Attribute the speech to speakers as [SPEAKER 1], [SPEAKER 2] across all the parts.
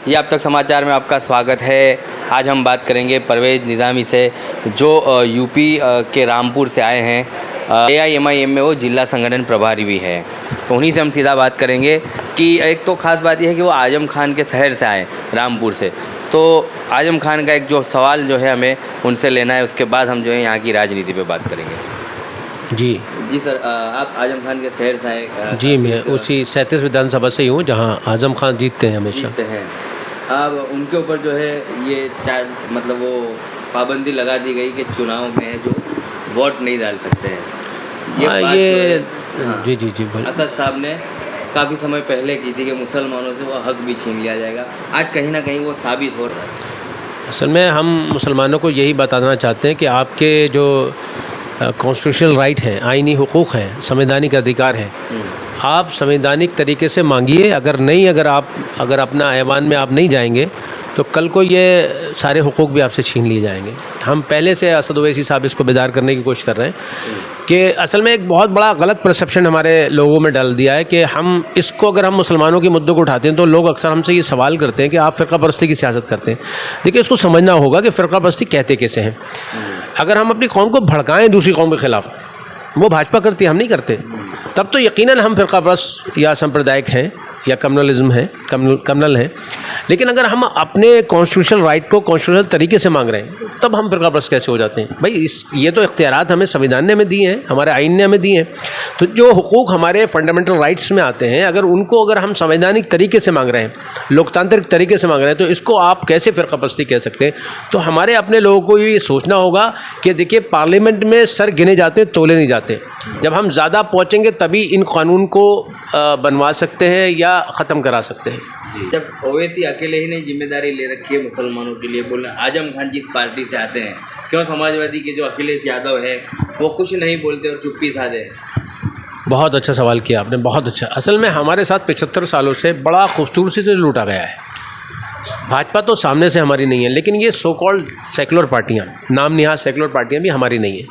[SPEAKER 1] जी, अब तक समाचार में आपका स्वागत है। आज हम बात करेंगे परवेज़ निज़ामी से, जो यूपी के रामपुर से आए हैं। AIMIM में वो जिला संगठन प्रभारी भी है, तो उन्हीं से हम सीधा बात करेंगे कि एक तो ख़ास बात यह है कि वो आजम खान के शहर से आए, रामपुर से। तो आजम खान का एक जो सवाल जो है हमें उनसे लेना है, उसके बाद हम जो है यहाँ की राजनीति पे बात करेंगे। जी सर, आप आजम खान के शहर से आए।
[SPEAKER 2] जी, मैं उसी 37 विधानसभा से ही हूँ जहाँ आजम खान जीतते हैं हमेशा।
[SPEAKER 1] जीतते हैं। अब उनके ऊपर जो है ये मतलब वो पाबंदी लगा दी गई कि चुनाव में जो वोट नहीं डाल सकते हैं। ये बात
[SPEAKER 2] जी बोलिए।
[SPEAKER 1] असद साहब ने काफ़ी समय पहले की थी कि मुसलमानों से वो हक भी छीन लिया जाएगा। आज कहीं ना कहीं वो साबित हो रहा है।
[SPEAKER 2] असल में हम मुसलमानों को यही बताना चाहते हैं कि आपके जो कॉन्स्टिट्यूशनल राइट हैं, आइनी हुकूक़ हैं, संवैधानिक अधिकार हैं, आप संवैधानिक तरीके से मांगिए। अगर अपना ऐवान में आप नहीं जाएंगे तो कल को ये सारे हुकूक भी आपसे छीन लिए जाएंगे। हम पहले से असद ओवैसी साहब इसको बेदार करने की कोशिश कर रहे हैं कि असल में एक बहुत बड़ा गलत परसेप्शन हमारे लोगों में डाल दिया है कि हम इसको, अगर हम मुसलमानों के मुद्दों को उठाते हैं तो लोग अक्सर हमसे ये सवाल करते हैं कि आप फ़िरका परस्ती की सियासत करते हैं। देखिए, इसको समझना होगा कि फ़िरका परस्ती कहते कैसे हैं। अगर हम अपनी कौम को भड़काएँ दूसरी कौम के ख़िलाफ़, वो भाजपा करती है, हम नहीं करते, तब तो यकीनन हम फ़िरका परस्त या सांप्रदायिक हैं या कम्युनलिज्म है, कम्युनल है। लेकिन अगर हम अपने कॉन्स्टिट्यूशनल राइट को कॉन्स्टिट्यूशनल तरीके से मांग रहे हैं तब हम फ़िरका परस्त कैसे हो जाते हैं? भाई, ये तो इख्तियारात हमें संविधान ने हमें दिए हैं, हमारे आइन ने हमें दिए हैं। तो जो हुकूक हमारे फंडामेंटल राइट्स में आते हैं, अगर हम संवैधानिक तरीके से मांग रहे हैं, लोकतांत्रिक तरीके से मांग रहे हैं, तो इसको आप कैसे फ़िरका परस्ती कह सकते हैं? तो हमारे अपने लोगों को ये सोचना होगा कि देखिए, पार्लियामेंट में सर गिने जाते, तोले नहीं जाते। जब हम ज़्यादा पहुँचेंगे तभी इन कानून को बनवा सकते हैं या ख़त्म करा सकते हैं।
[SPEAKER 1] जब ओवैसी अकेले ही नहीं जिम्मेदारी ले रखी है मुसलमानों के लिए, बोलना आजम खान जिस पार्टी से आते हैं, क्यों समाजवादी के जो अखिलेश यादव है वो कुछ नहीं बोलते और चुप्पी साधे?
[SPEAKER 2] बहुत अच्छा सवाल किया आपने, बहुत अच्छा। असल में हमारे साथ 75 सालों से बड़ा खूबसूरती से लूटा गया है। भाजपा तो सामने से हमारी नहीं है, लेकिन ये सो कॉल्ड सेकुलर पार्टियाँ, नाम निहाद सेकुलर पार्टियाँ भी हमारी नहीं है।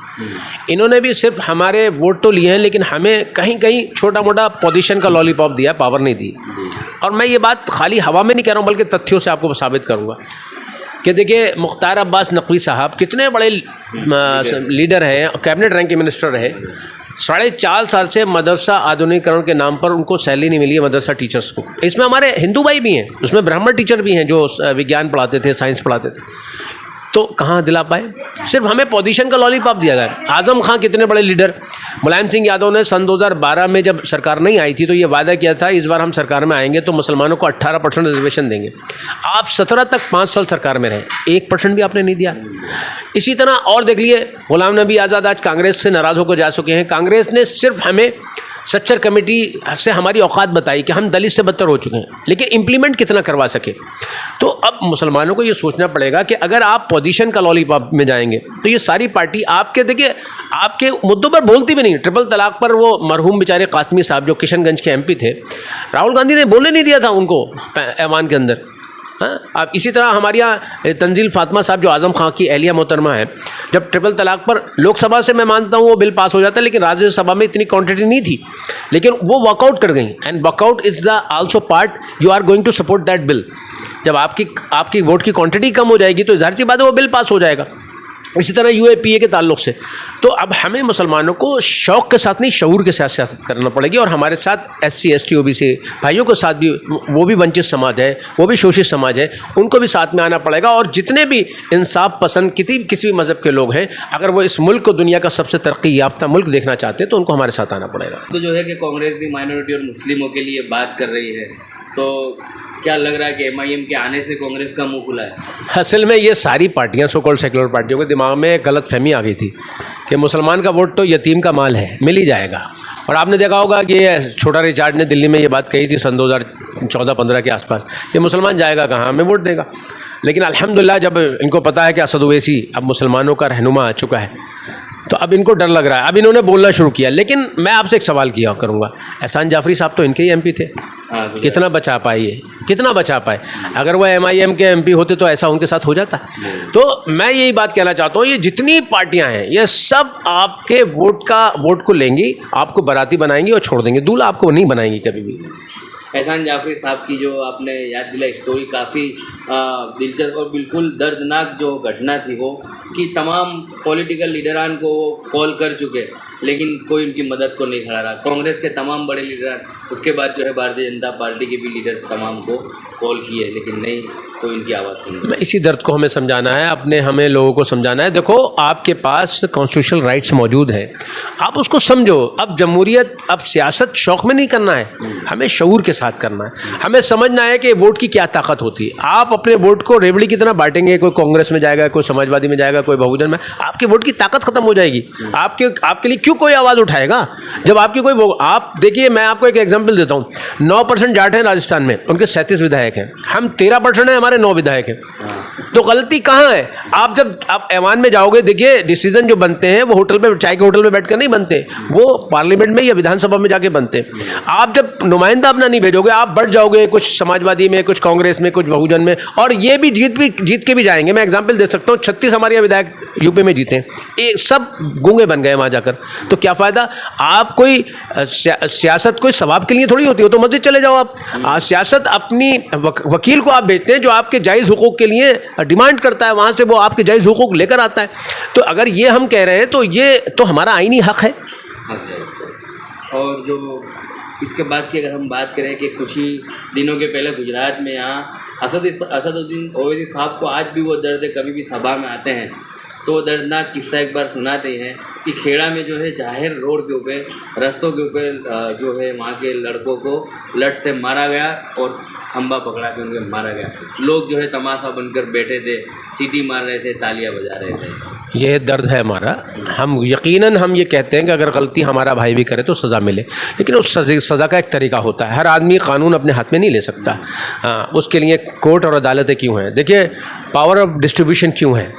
[SPEAKER 2] इन्होंने भी सिर्फ हमारे वोट तो लिए हैं, लेकिन हमें कहीं कहीं छोटा मोटा पोजीशन का लॉलीपॉप दिया, पावर नहीं दी। और मैं ये बात खाली हवा में नहीं कह रहा हूँ, बल्कि तथ्यों से आपको साबित करूँगा कि देखिए, मुख्तार अब्बास नकवी साहब कितने बड़े लीडर हैं, कैबिनेट रैंक के मिनिस्टर रहे। 4.5 साल से मदरसा आधुनिकीकरण के नाम पर उनको सैलरी नहीं मिली है मदरसा टीचर्स को। इसमें हमारे हिंदू भाई भी हैं, उसमें ब्राह्मण टीचर भी हैं जो विज्ञान पढ़ाते थे, साइंस पढ़ाते थे। तो कहाँ दिला पाए? सिर्फ हमें पोजीशन का लॉलीपॉप दिया गया। आजम खान कितने बड़े लीडर, मुलायम सिंह यादव ने सन 2012 में जब सरकार नहीं आई थी तो ये वादा किया था इस बार हम सरकार में आएंगे तो मुसलमानों को 18% रिजर्वेशन देंगे। आप 17 तक 5 साल सरकार में रहे, 1% भी आपने नहीं दिया। इसी तरह और देख लिए, गुलाम नबी आज़ाद आज कांग्रेस से नाराज़ होकर जा चुके हैं। कांग्रेस ने सिर्फ हमें सच्चर कमेटी से हमारी औकात बताई कि हम दलित से बदतर हो चुके हैं, लेकिन इम्प्लीमेंट कितना करवा सके। तो अब मुसलमानों को ये सोचना पड़ेगा कि अगर आप पोजीशन का लॉलीपॉप में जाएंगे तो ये सारी पार्टी आपके, देखिए, आपके मुद्दों पर बोलती भी नहीं। ट्रिपल तलाक पर वो मरहूम बेचारे कासमी साहब जो किशनगंज के MP थे, राहुल गांधी ने बोलने नहीं दिया था उनको ऐवान के अंदर। अब इसी तरह हमारे यहाँ तंजील फातिमा साहब जो आज़म खां की एहलिया मोहतरमा है, जब ट्रिपल तलाक पर लोकसभा से मैं मानता हूँ वो बिल पास हो जाता है, लेकिन राज्यसभा में इतनी क्वांटिटी नहीं थी, लेकिन वो वॉकआउट कर गई। And walkout is the also part, you are going to support that bill. जब आपकी वोट की क्वांटिटी कम हो जाएगी तो ज़ाहिर सी बात है वो बिल पास हो जाएगा। इसी तरह UAPA के ताल्लुक से तो अब हमें मुसलमानों को शौक़ के साथ नहीं, शऊर के साथ सियासत करना पड़ेगी। और हमारे साथ SC ST OBC भाइयों के साथ भी, वो भी वंचित समाज है, वो भी शोषित समाज है, उनको भी साथ में आना पड़ेगा। और जितने भी इंसाफ पसंद किसी भी मज़हब के लोग हैं, अगर वो इस मुल्क को दुनिया का सबसे तरक्की याफ्ता मुल्क देखना चाहते हैं तो उनको हमारे साथ आना पड़ेगा।
[SPEAKER 1] तो जो है कि कांग्रेस भी माइनॉरिटी और मुस्लिमों के लिए बात कर रही है, तो क्या लग रहा है कि MIM के आने से कांग्रेस का मुंह खुला है? असल में
[SPEAKER 2] ये सारी पार्टियां, सो कॉल्ड सेकुलर पार्टियों के दिमाग में एक गलत फहमी आ गई थी कि मुसलमान का वोट तो यतीम का माल है, मिल ही जाएगा। और आपने देखा होगा कि ये छोटा रिचार्ड ने दिल्ली में ये बात कही थी सन 2014-15 के आसपास, ये मुसलमान जाएगा कहाँ, हमें वोट देगा। लेकिन अल्हम्दुलिल्लाह जब इनको पता है कि असद ओवैसी अब मुसलमानों का रहनुमा आ चुका है तो अब इनको डर लग रहा है, अब इन्होंने बोलना शुरू किया। लेकिन मैं आपसे एक सवाल किया करूँगा, एहसान जाफरी साहब तो इनके ही MP थे, कितना बचा पाए ये, कितना बचा पाए? अगर वो MIM के MP होते तो ऐसा उनके साथ हो जाता। तो मैं यही बात कहना चाहता हूँ, ये जितनी पार्टियां हैं ये सब आपके वोट को लेंगी, आपको बाराती बनाएंगी और छोड़ देंगे, दूल्हा आपको नहीं बनाएंगी कभी भी।
[SPEAKER 1] एहसान जाफरी साहब की जो आपने याद दिलाई स्टोरी काफ़ी दिलचस्प और बिल्कुल दर्दनाक जो घटना थी वो, कि तमाम पॉलिटिकल लीडरान को वो कॉल कर चुके लेकिन कोई उनकी मदद को नहीं खड़ा रहा। कांग्रेस के तमाम बड़े लीडर, उसके बाद जो है भारतीय जनता पार्टी के भी लीडर तमाम को कॉल किए लेकिन नहीं कोई उनकी आवाज़ सुन।
[SPEAKER 2] इसी दर्द को हमें समझाना है, अपने हमें लोगों को समझाना है। देखो, आपके पास कॉन्स्टिट्यूशनल राइट्स मौजूद है, आप उसको समझो। अब जमहूरियत, अब सियासत शौक में नहीं करना है, हमें शऊर के साथ करना है। हमें समझना है कि वोट की क्या ताकत होती है। आप अपने वोट को रेवड़ी की तरह बांटेंगे, कोई कांग्रेस में जाएगा, कोई समाजवादी में जाएगा, कोई बहुजन में, आपके वोट की ताकत खत्म हो जाएगी। आपके लिए क्यों कोई आवाज़ उठाएगा जब आपकी कोई आप देखिए, मैं आपको एक एग्जाम्पल देता हूँ। 9% जाट हैं राजस्थान में, उनके 37 विधायक हैं, हम 13% हैं, हमारे 9 विधायक हैं। तो गलती कहाँ है? आप ऐवान में जाओगे, देखिए डिसीजन जो बनते हैं वो होटल पे, चाय के होटल पे बैठकर नहीं बनते, वो पार्लियामेंट में या विधानसभा में जाके बनते हैं। आप जब नुमाइंदा अपना नहीं भेजोगे, आप बढ़ जाओगे कुछ समाजवादी में, कुछ कांग्रेस में, कुछ बहुजन में, और ये भी जीत के भी जाएंगे। मैं एग्जाम्पल दे सकता हूँ, 36 हमारे विधायक यूपी में जीते, सब गूंगे बन गए वहाँ जाकर। तो क्या फ़ायदा? आप कोई सियासत कोई सवाब के लिए थोड़ी होती हो, तो मस्जिद चले जाओ आप। सियासत अपनी वकील को आप भेजते हैं जो आपके जायज़ हुकूक के लिए डिमांड करता है, वहाँ से वो आपके जायज़ हुकूक लेकर आता है। तो अगर ये हम कह रहे हैं तो ये तो हमारा आईनी हक है।
[SPEAKER 1] और जो इसके बाद की अगर हम बात करें कि कुछ ही दिनों के पहले गुजरात में यहाँ असदुद्दीन ओवैसी साहब को आज भी वो दर्द है, कभी भी सभा में आते हैं तो दर्दनाक किस्सा एक बार सुनाते हैं कि खेड़ा में जो है जाहिर रोड के ऊपर, रस्तों के ऊपर जो है वहाँ के लड़कों को लठ से मारा गया और खंबा पकड़ा के उनको मारा गया। लोग जो है तमाशा बनकर बैठे थे, सीटी मार रहे थे, तालियां बजा रहे थे।
[SPEAKER 2] यह दर्द है हमारा। हम यकीनन हम ये कहते हैं कि अगर गलती हमारा भाई भी करे तो सज़ा मिले, लेकिन उस सज़ा का एक तरीका होता है। हर आदमी कानून अपने हाथ में नहीं ले सकता। उसके लिए कोर्ट और अदालतें क्यों हैं? देखिए, पावर ऑफ डिस्ट्रीब्यूशन क्यों है?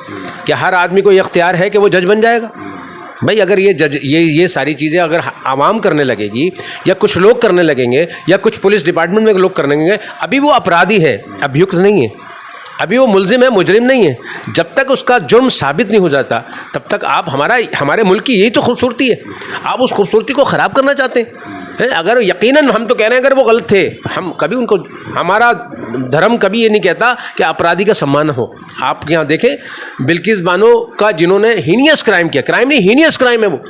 [SPEAKER 2] क्या हर आदमी को ये इख्तियार है कि वो जज बन जाएगा? भाई, अगर ये सारी चीज़ें अगर आवाम करने लगेगी या कुछ लोग करने लगेंगे या कुछ पुलिस डिपार्टमेंट में लोग करने लगेंगे, अभी वो अपराधी है, अभियुक्त नहीं है, अभी वो मुल्जिम है, मुजरिम नहीं है। जब तक उसका जुर्म साबित नहीं हो जाता तब तक आप हमारे मुल्क की यही तो खूबसूरती है। आप उस खूबसूरती को ख़राब करना चाहते हैं। अगर यकीनन हम तो कह रहे हैं अगर वो गलत थे, हम कभी उनको, हमारा धर्म कभी ये नहीं कहता कि अपराधी का सम्मान हो। आप यहाँ देखें बिल्किस बानो का, जिन्होंने हीनियस क्राइम किया, क्राइम नहीं हीनियस क्राइम है वो,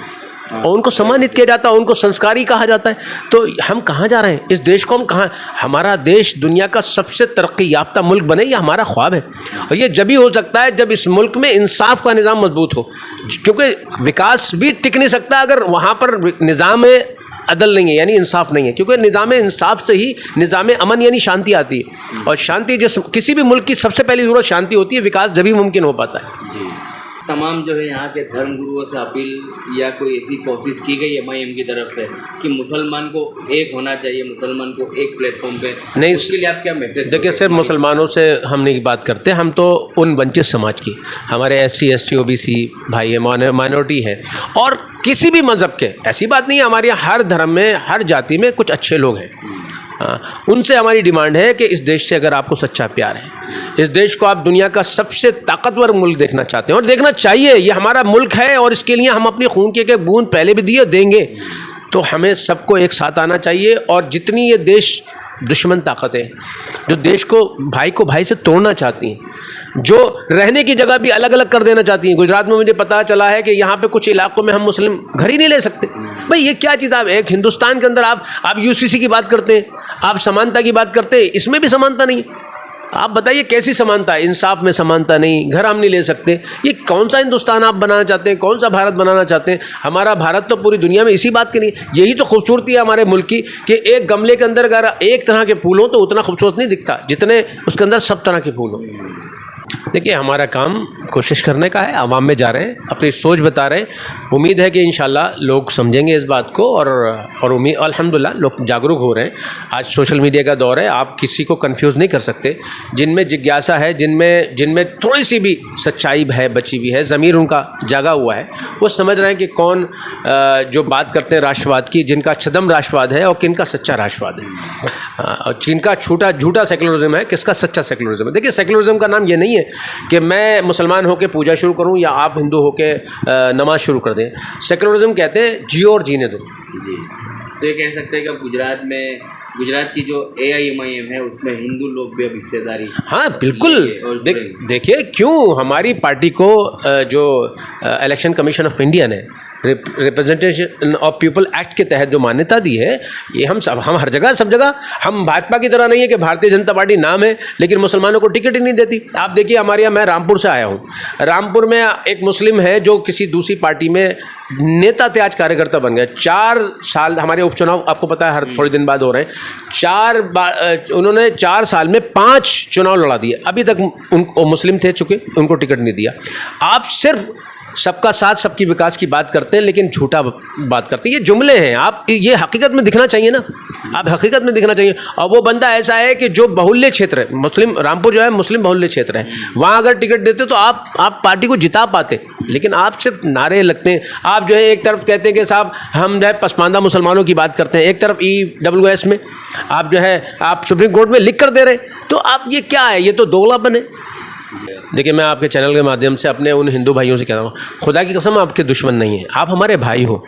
[SPEAKER 2] और उनको सम्मानित किया जाता है, उनको संस्कारी कहा जाता है। तो हम कहाँ जा रहे हैं? इस देश को हम कहाँ, हमारा देश दुनिया का सबसे तरक्की याफ्ता मुल्क बने, ये हमारा ख्वाब है। और ये जब ही हो सकता है जब इस मुल्क में इंसाफ का निज़ाम मजबूत हो, क्योंकि विकास भी टिक नहीं सकता अगर वहाँ पर निज़ाम अदल नहीं है, यानी इंसाफ नहीं है। क्योंकि निज़ाम इंसाफ से ही निज़ाम अमन यानी शांति आती है, और शांति जिस किसी भी मुल्क की सबसे पहली ज़रूरत शांति होती है, विकास जब ही मुमकिन हो पाता है।
[SPEAKER 1] जी, तमाम जो है यहाँ के धर्म गुरुओं से अपील या कोई ऐसी कोशिश की गई MIM की तरफ से कि मुसलमान को एक होना चाहिए, मुसलमान को एक प्लेटफॉर्म पे, नहीं, उसके लिए आप क्या मैसेज?
[SPEAKER 2] देखिए, सिर्फ मुसलमानों से हम नहीं बात करते, हम तो उन वंचित समाज की, हमारे SC ST OBC भाई है, माइनॉरिटी है, और किसी भी मज़हब के, ऐसी बात नहीं है, हमारे यहाँ हर धर्म में, हर जाति में कुछ अच्छे लोग हैं। उनसे हमारी डिमांड है कि इस देश से अगर आपको सच्चा प्यार है, इस देश को आप दुनिया का सबसे ताकतवर मुल्क देखना चाहते हैं, और देखना चाहिए, ये हमारा मुल्क है और इसके लिए हम अपनी खून की एक बूंद पहले भी दिए, देंगे, तो हमें सबको एक साथ आना चाहिए। और जितनी ये देश दुश्मन ताकतें जो देश को भाई से तोड़ना चाहती हैं, जो रहने की जगह भी अलग अलग कर देना चाहती हैं। गुजरात में मुझे पता चला है कि यहाँ पे कुछ इलाकों में हम मुस्लिम घर ही नहीं ले सकते। भाई, ये क्या चीज़? आप एक हिंदुस्तान के अंदर आप UCC की बात करते हैं, आप समानता की बात करते हैं, इसमें भी समानता नहीं। आप बताइए कैसी समानता है? इंसाफ में समानता नहीं, घर हम नहीं ले सकते। ये कौन सा हिंदुस्तान आप बनाना चाहते हैं? कौन सा भारत बनाना चाहते हैं? हमारा भारत तो पूरी दुनिया में इसी बात के लिए, यही तो खूबसूरती है हमारे मुल्क की कि एक गमले के अंदर अगर एक तरह के फूल हो तो उतना खूबसूरत नहीं दिखता जितने उसके अंदर सब तरह के फूल हो। देखिए, हमारा काम कोशिश करने का है, आवाम में जा रहे हैं, अपनी सोच बता रहे हैं। उम्मीद है कि इंशाल्लाह लोग समझेंगे इस बात को, और उम्मीद, अल्हम्दुलिल्लाह लोग जागरूक हो रहे हैं। आज सोशल मीडिया का दौर है, आप किसी को कंफ्यूज नहीं कर सकते। जिनमें जिज्ञासा है, जिनमें थोड़ी सी भी सच्चाई है, बची हुई है, ज़मीर उनका जागा हुआ है, वो समझ रहे हैं कि कौन जो बात करते हैं राष्ट्रवाद की, जिनका छदम राष्ट्रवाद है और किनका सच्चा राष्ट्रवाद है, और जिनका झूठा सेकुलरिज्म है, किसका सच्चा सेकुलरिज्म है। देखिए, सेकुलरिज्म का नाम ये नहीं है कि मैं मुसलमान होकर पूजा शुरू करूं या आप हिंदू होकर नमाज शुरू कर दें। सेकुलरिज्म कहते हैं जियो और जीने दो।
[SPEAKER 1] जी, तो ये कह सकते हैं कि अब गुजरात में गुजरात की जो AIMIM है उसमें हिंदू लोग भी अब हिस्सेदारी
[SPEAKER 2] हाँ बिल्कुल।
[SPEAKER 1] और
[SPEAKER 2] देखिए क्यों हमारी पार्टी को जो इलेक्शन कमीशन ऑफ इंडिया ने रिप्रेजेंटेशन ऑफ पीपल एक्ट के तहत जो मान्यता दी है, ये हम हर जगह सब जगह, हम भाजपा की तरह नहीं है कि भारतीय जनता पार्टी नाम है लेकिन मुसलमानों को टिकट ही नहीं देती। आप देखिए हमारे यहाँ, मैं रामपुर से आया हूँ, रामपुर में एक मुस्लिम है जो किसी दूसरी पार्टी में नेता थे, आज कार्यकर्ता बन गए। 4 साल हमारे उपचुनाव आपको पता है हर थोड़े दिन बाद हो रहे हैं, उन्होंने 4 साल में 5 चुनाव लड़ा दिए, अभी तक उनको मुस्लिम थे चुके, उनको टिकट नहीं दिया। आप सिर्फ सबका साथ सबकी विकास की बात करते हैं लेकिन झूठा बात करते हैं, ये जुमले हैं। आप ये हकीकत में दिखना चाहिए ना, आप हकीकत में दिखना चाहिए। और वो बंदा ऐसा है कि जो बाहुल्य क्षेत्र है, मुस्लिम रामपुर जो है मुस्लिम बाहुल्य क्षेत्र है, वहाँ अगर टिकट देते तो आप पार्टी को जिता पाते, लेकिन आप सिर्फ नारे लगते हैं। आप जो है एक तरफ कहते हैं कि साहब हम जो है पसमानदा मुसलमानों की बात करते हैं, एक तरफ EWS में आप जो है आप सुप्रीम कोर्ट में लिख कर दे रहे हैं, तो आप ये क्या है, ये तो दोगलापन है। देखिए मैं आपके चैनल के माध्यम से अपने उन हिंदू भाइयों से कह रहा हूँ, खुदा की कसम आपके दुश्मन नहीं है, आप हमारे भाई हो।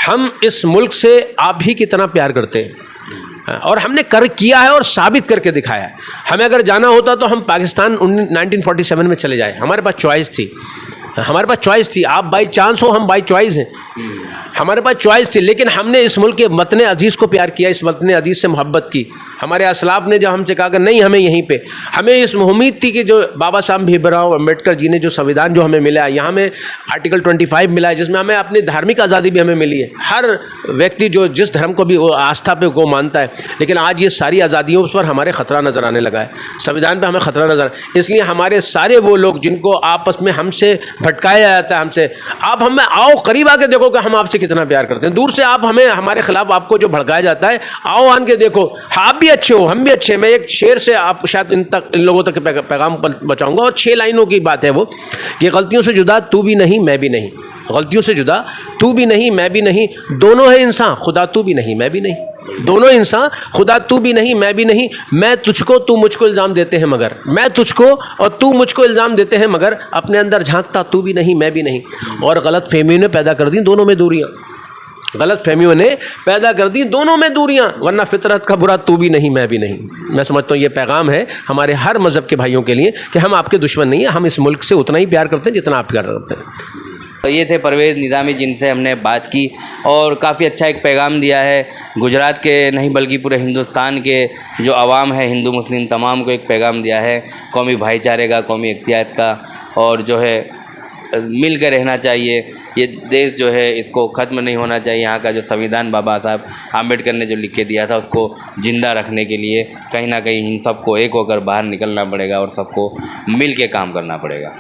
[SPEAKER 2] हम इस मुल्क से आप ही कितना प्यार करते हैं और हमने किया है और साबित करके दिखाया है। हमें अगर जाना होता तो हम पाकिस्तान 1947 में चले जाए, हमारे पास चॉइस थी, हमारे पास चॉइस थी। आप बाई चांस हो, हम बाई चॉइस हैं, हमारे पास चॉइस थी, लेकिन हमने इस मुल्क के वतन अजीज़ को प्यार किया, इस वतन अजीज़ से मोहब्बत की। हमारे असलाफ ने जब हमसे कहा कि नहीं हमें यहीं पे, हमें इस उम्मीद थी कि जो बाबा साहब भीमराव अम्बेडकर जी ने जो संविधान जो हमें मिला है, यहाँ में आर्टिकल 25 मिला है जिसमें हमें अपनी धार्मिक आज़ादी भी हमें मिली है। हर व्यक्ति जो जिस धर्म को भी वो आस्था पे को मानता है, लेकिन आज ये सारी आज़ादियों उस पर हमारे ख़तरा नज़र आने लगा है, संविधान पर हमें ख़तरा नज़र। इसलिए हमारे सारे वो लोग जिनको आपस में हमसे भटकाया जाता है, हमसे आप हमें आओ करीब आके देखो कि हम आपसे कितना प्यार करते हैं। दूर से आप हमें हमारे खिलाफ आपको जो भड़काया जाता है, आओ आन के देखो, आप भी अच्छे हो हम भी अच्छे। मैं एक शेर से आप शायद इन लोगों तक पैगाम बचाऊंगा, और 6 लाइनों की बात है वो कि गलतियों से जुदा तू भी नहीं मैं भी नहीं, गलतियों से जुदा तू भी नहीं मैं भी नहीं, दोनों है इंसान खुदा तू भी नहीं मैं भी नहीं, दोनों इंसान खुदा तू भी नहीं मैं भी नहीं। मैं तुझको तू मुझको इल्ज़ाम देते हैं मगर, मैं तुझको और तू मुझको इल्ज़ाम देते हैं मगर, अपने अंदर झांकता तू भी नहीं मैं भी नहीं। और गलत फहमियों ने पैदा कर दी दोनों में दूरियां, गलत फहमियों ने पैदा कर दी दोनों में दूरियां, वरना फितरत का बुरा तू भी नहीं मैं भी नहीं। मैं समझता हूँ ये पैगाम है हमारे हर मज़हब के भाइयों के लिए कि हम आपके दुश्मन नहीं हैं, हम इस मुल्क से उतना ही प्यार करते हैं जितना आप प्यार करते हैं।
[SPEAKER 1] तो ये थे परवेज़ निज़ामी जिनसे हमने बात की और काफ़ी अच्छा एक पैगाम दिया है गुजरात के नहीं बल्कि पूरे हिंदुस्तान के जो आवाम है हिंदू मुस्लिम तमाम को एक पैगाम दिया है कौमी भाईचारे का, कौमी इख्तियात का, और जो है मिल कर रहना चाहिए। ये देश जो है इसको ख़त्म नहीं होना चाहिए। यहाँ का जो संविधान बाबा साहब आम्बेडकर ने जो लिख के दिया था उसको ज़िंदा रखने के लिए कहीं ना कहीं इन सबको एक होकर बाहर निकलना पड़ेगा और सबको मिल के काम करना पड़ेगा।